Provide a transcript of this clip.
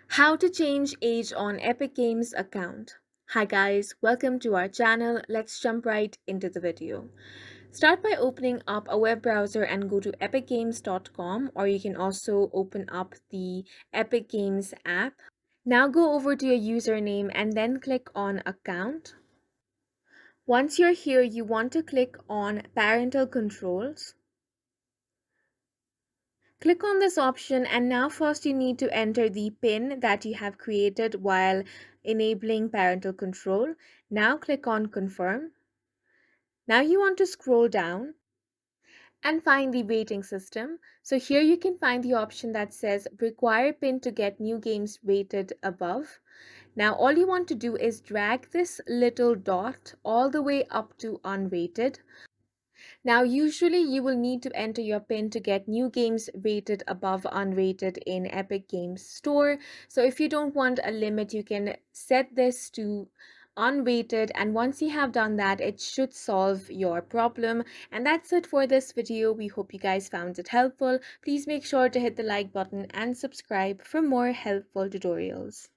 How to change age on Epic Games account. Hi guys, welcome to our channel. Let's jump right into the video. Start by opening up a web browser and go to epicgames.com, or you can also open up the Epic Games app. Now go over to your username and then click on account. Once you're here, you want to click on parental controls. Click on this option, and now first you need to enter the PIN that you have created while enabling parental control. Now click on confirm. Now you want to scroll down and find the rating system. So here you can find the option that says require PIN to get new games rated above. Now all you want to do is drag this little dot all the way up to unrated. Now, usually you will need to enter your PIN to get new games rated above unrated in Epic Games Store. So if you don't want a limit, you can set this to unrated, and once you have done that, it should solve your problem. And that's it for this video. We hope you guys found it helpful. Please make sure to hit the like button and subscribe for more helpful tutorials.